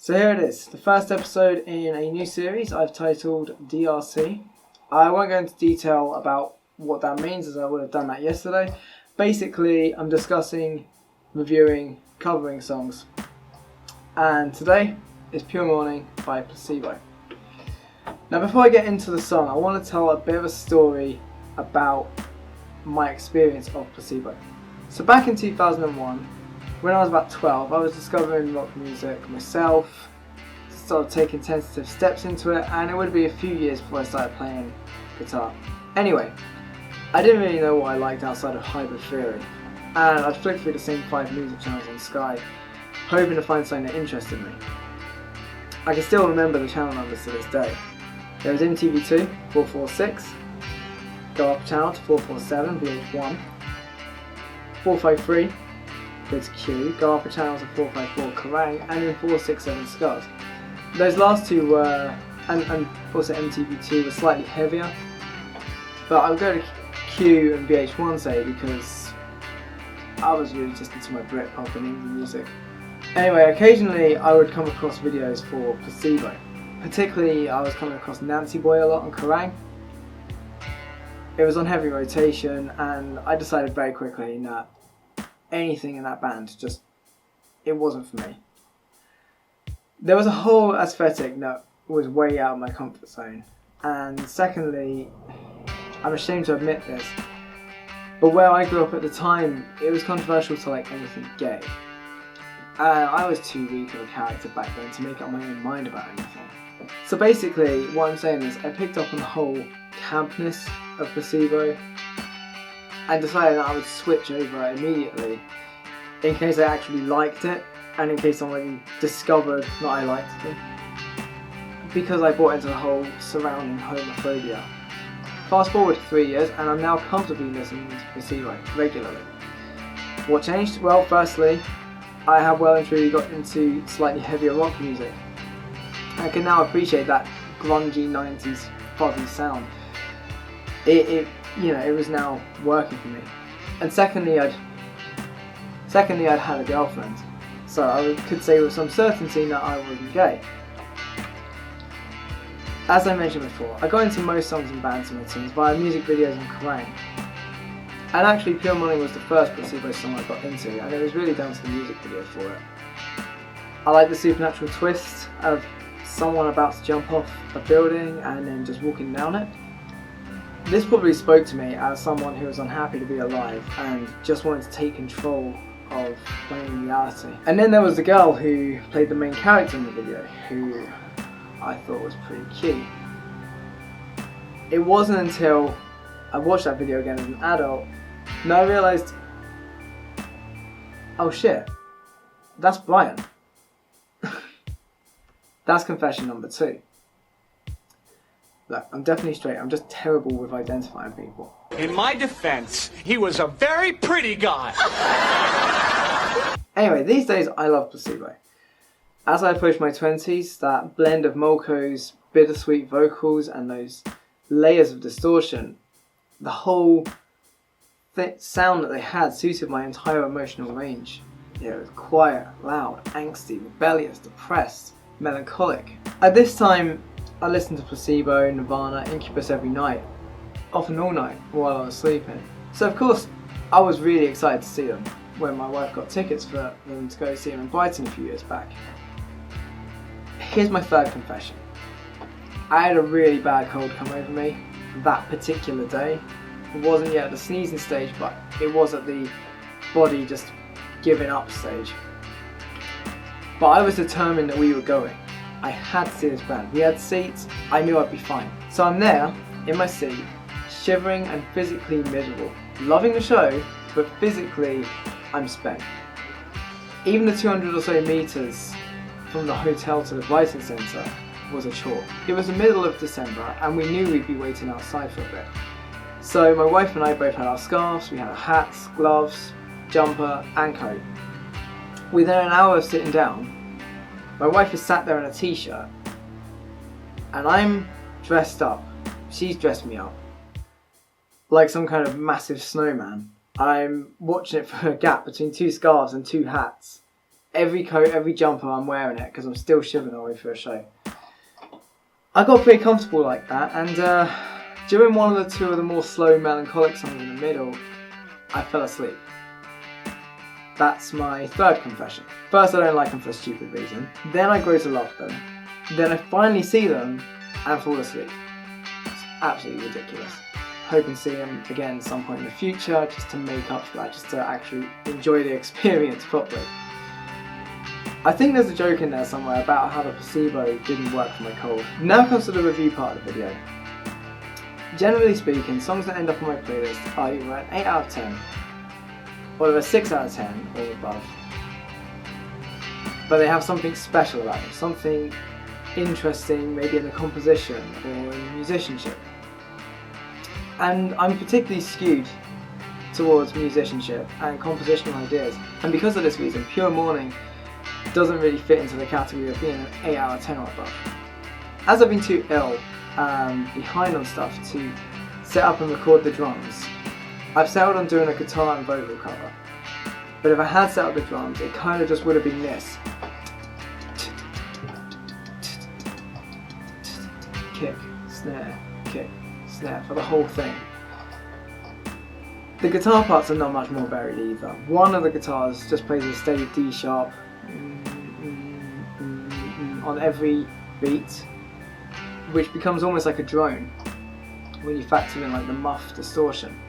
So here it is, the first episode in a new series I've titled DRC. I won't go into detail about what that means as I would have done that yesterday. Basically, I'm discussing, reviewing, covering songs. And today is Pure Morning by Placebo. Now before I get into the song, I want to tell a bit of a story about my experience of Placebo. So back in 2001, when I was about 12, I was discovering rock music myself, started taking tentative steps into it, and it would be a few years before I started playing guitar. Anyway, I didn't really know what I liked outside of Hybrid Theory, and I'd flick through the same 5 music channels on Sky, hoping to find something that interested me. I can still remember the channel numbers to this day. There was MTV2, 446, go up a channel to 447, VH1, 453, go to Q, go up a channel to 454, Kerrang, and then 467, Scars. Those last two were, and also MTV2 were slightly heavier, but I would go to Q and VH1 say because I was really just into my Britpop and indie music. Anyway, occasionally I would come across videos for Placebo. Particularly, I was coming across Nancy Boy a lot on Kerrang. It was on heavy rotation, and I decided very quickly that anything in that band it wasn't for me. There was a whole aesthetic that was way out of my comfort zone, and secondly, I'm ashamed to admit this, but where I grew up at the time, it was controversial to like anything gay. And I was too weak of a character back then to make up my own mind about anything. So basically, what I'm saying is I picked up on the whole campness of Placebo and decided that I would switch over immediately in case I actually liked it and in case somebody discovered that I liked them, because I bought into the whole surrounding homophobia. Fast forward 3 years and I'm now comfortably listening to Placebo regularly. What changed? Well, firstly, I have well and truly got into slightly heavier rock music. I can now appreciate that grungy 90s fuzzy sound. It was now working for me. And secondly, I'd had a girlfriend, so I could say with some certainty that I wasn't gay. As I mentioned before, I got into most songs and bands in my teens via music videos and Kerrang. And actually Pure Morning was the first Placebo song I got into, and it was really down to the music video for it. I like the supernatural twist of someone about to jump off a building and then just walking down it. This probably spoke to me as someone who was unhappy to be alive and just wanted to take control of my own reality. And then there was the girl who played the main character in the video, who I thought was pretty cute. It wasn't until I watched that video again as an adult that I realised, oh shit, that's Brian. That's confession number 2. Look, I'm definitely straight, I'm just terrible with identifying people. In my defense, he was a very pretty guy. Anyway, these days I love Placebo. As I approach my 20s, that blend of Molko's bittersweet vocals and those layers of distortion, the whole sound that they had suited my entire emotional range. It was quiet, loud, angsty, rebellious, depressed, melancholic. At this time, I listened to Placebo, Nirvana, Incubus every night, often all night while I was sleeping. So of course, I was really excited to see them when my wife got tickets for them to go see them in Brighton a few years back. Here's my third confession. I had a really bad cold come over me that particular day. It wasn't yet at the sneezing stage, but it was at the body just giving up stage. But I was determined that we were going. I had to see this band. We had seats, I knew I'd be fine. So I'm there, in my seat, shivering and physically miserable. Loving the show, but physically, I'm spent. Even the 200 or so metres from the hotel to the Brighton Centre was a chore. It was the middle of December and we knew we'd be waiting outside for a bit. So my wife and I both had our scarves, we had our hats, gloves, jumper and coat. Within an hour of sitting down, my wife is sat there in a t-shirt and I'm dressed up. She's dressed me up like some kind of massive snowman. I'm watching it from a gap between 2 scarves and 2 hats. every coat, every jumper, I'm wearing it because I'm still shivering all the way through a show. I got pretty comfortable like that, and during one of the two of the more slow, melancholic songs in the middle, I fell asleep. That's my third confession. First, I don't like them for a stupid reason. Then I grow to love them. Then I finally see them and fall asleep. It's absolutely ridiculous. Hoping to see them again some point in the future, just to make up for that, just to actually enjoy the experience properly. I think there's a joke in there somewhere about how the placebo didn't work for my cold. Now comes to the review part of the video. Generally speaking, songs that end up on my playlist are either an 8 out of 10, or they're a 6 out of 10 or above. But they have something special about them, something interesting maybe in the composition or in the musicianship. And I'm particularly skewed towards musicianship and compositional ideas, and because of this reason, Pure Morning doesn't really fit into the category of being an 8 out of 10 or above. As I've been too ill behind on stuff to set up and record the drums, I've settled on doing a guitar and vocal cover. But if I had set up the drums, it kind of just would have been this. Kick, snare for the whole thing. The guitar parts are not much more varied either. One of the guitars just plays a steady D sharp on every beat, which becomes almost like a drone when you factor in like the muff distortion.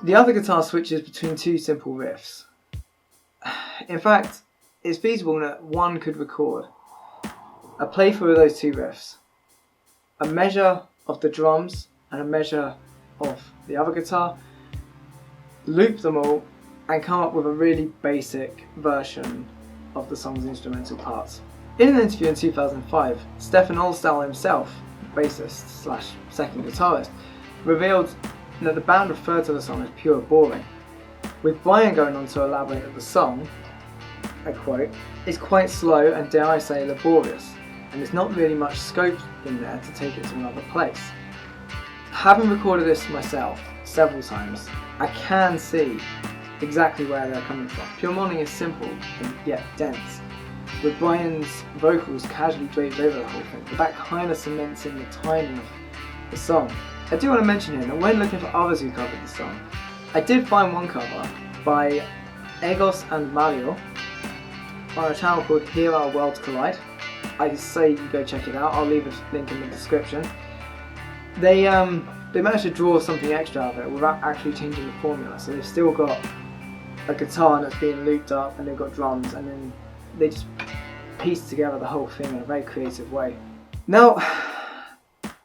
The other guitar switches between two simple riffs. In fact, it's feasible that one could record a playthrough of those two riffs, a measure of the drums and a measure of the other guitar, loop them all and come up with a really basic version of the song's instrumental parts. In an interview in 2005, Stefan Olstall himself, bassist slash second guitarist, revealed that the band referred to the song as pure boring, with Brian going on to elaborate that the song, I quote, is quite slow and dare I say laborious, and there's not really much scope in there to take it to another place. Having recorded this myself several times, I can see exactly where they're coming from. Pure Morning is simple and yet dense, with Brian's vocals casually draped over the whole thing, but that kind of cements in the timing of the song. I do want to mention here that when looking for others who covered the song, I did find one cover by Egos and Mario on a channel called Here Our Worlds Collide. I say you go check it out, I'll leave a link in the description. They managed to draw something extra out of it without actually changing the formula, so they've still got a guitar that's being looped up and they've got drums, and then they just pieced together the whole thing in a very creative way. Now,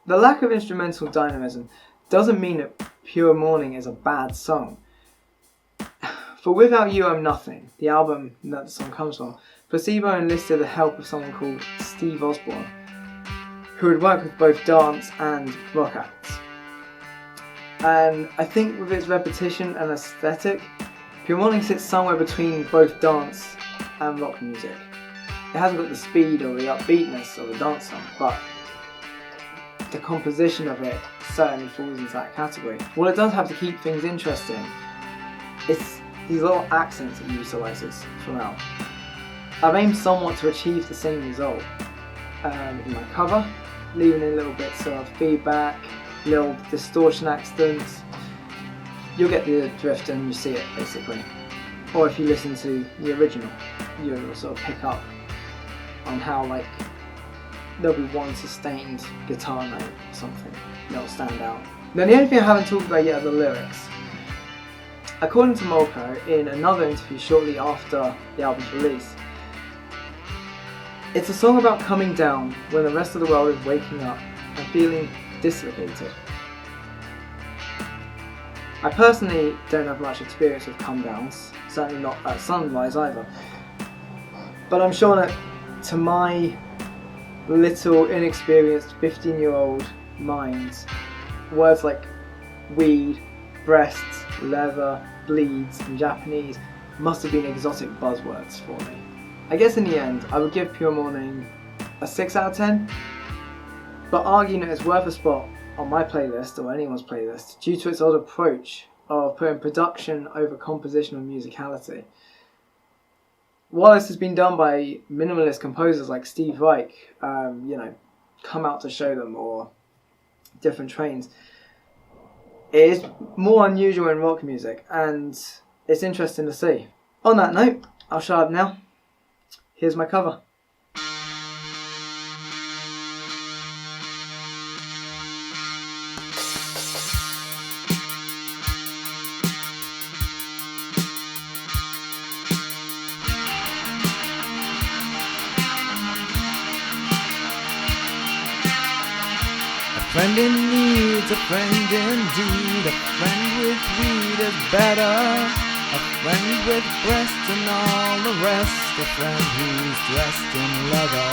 the lack of instrumental dynamism doesn't mean that Pure Morning is a bad song. For Without You I'm Nothing, the album that the song comes from, Placebo enlisted the help of someone called Steve Osborne, who had worked with both dance and rock acts. And I think with its repetition and aesthetic, Pure Morning sits somewhere between both dance and rock music. It hasn't got the speed or the upbeatness of a dance song, but the composition of it certainly falls into that category. What it does have to keep things interesting is these little accents it utilises throughout. I've aimed somewhat to achieve the same result in my cover, leaving in little bits of feedback, little distortion accents. You'll get the drift and you see it basically. Or if you listen to the original, you'll sort of pick up on how like there'll be one sustained guitar note or something that'll stand out. Now the only thing I haven't talked about yet are the lyrics. According to Molko, in another interview shortly after the album's release, it's a song about coming down when the rest of the world is waking up and feeling dislocated. I personally don't have much experience with come downs, certainly not at sunrise either, but I'm sure that to my little inexperienced 15-year-old mind, words like weed, breasts, leather, bleeds and Japanese must have been exotic buzzwords for me. I guess in the end I would give Pure Morning a 6 out of 10, but arguing that it's worth a spot on my playlist or anyone's playlist due to its odd approach of putting production over composition and musicality. while this has been done by minimalist composers like Steve Reich, Come Out to Show Them or Different Trains, it is more unusual in rock music, and it's interesting to see. On that note, I'll shut up now. Here's my cover. A friend in need's a friend indeed. A friend with weed is better. A friend with breast and all the rest. A friend who's dressed in leather.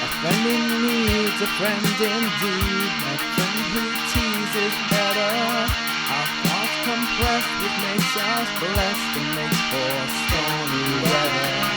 A friend in need's a friend indeed. A friend who teases better. Our thoughts compressed, which makes us blessed and makes for stormy weather.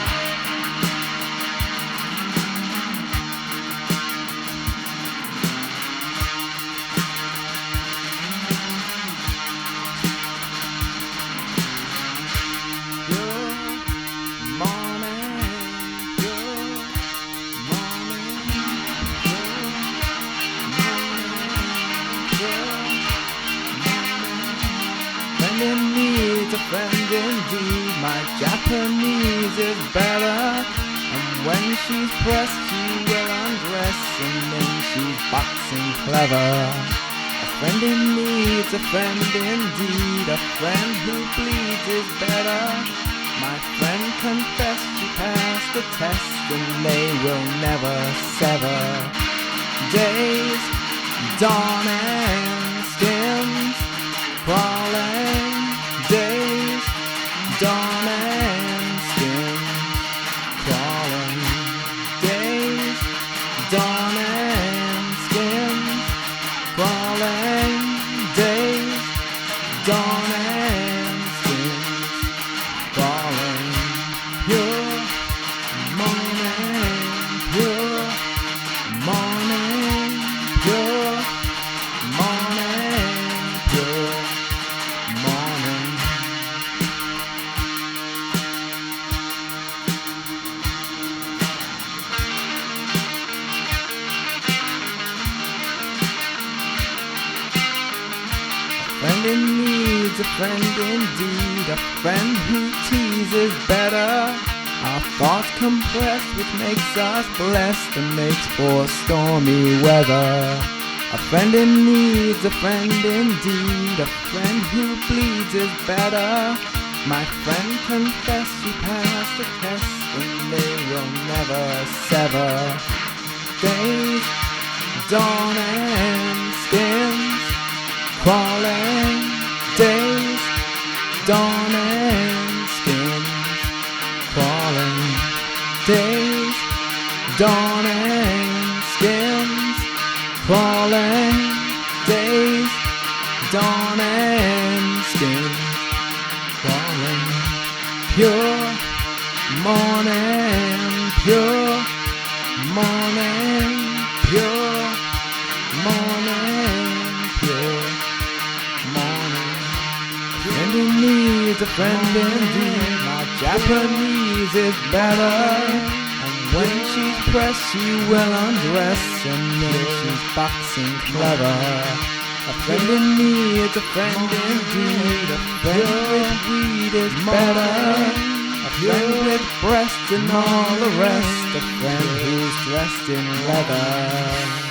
Friend indeed, my Japanese is better. And when she's pressed, she will undress, and then she's boxing clever. A friend in need's a friend indeed. A friend who bleeds is better. My friend confessed she passed the test, and they will never sever. Days, dawning, skins, crawling. Days, dawn and skin, crawling. Days, dawn and skin, crawling. Days, dawn and skin, crawling. Pure morning, pure morning, pure morning, pure morning. Friend in need's a friend indeed. A friend who teases better. Our thoughts compressed, which makes us blessed and makes for stormy weather. A friend in need's a friend indeed. A friend who bleeds is better. My friend confessed she passed the test, and they will never sever. Days, dawn and skins, crawling. Days, dawn and skins, crawling. Days, dawn and skins, crawling. Days, dawn and skins, crawling. Pure morning, pure morning, pure morning, pure morning. Friend in need's a friend indeed. My Japanese is better. And when she's pressed, she will undress, and then she's boxing clever. A friend in need's a friend indeed. A friend with weed is better. A friend with breast and all the rest. A friend who's dressed in leather.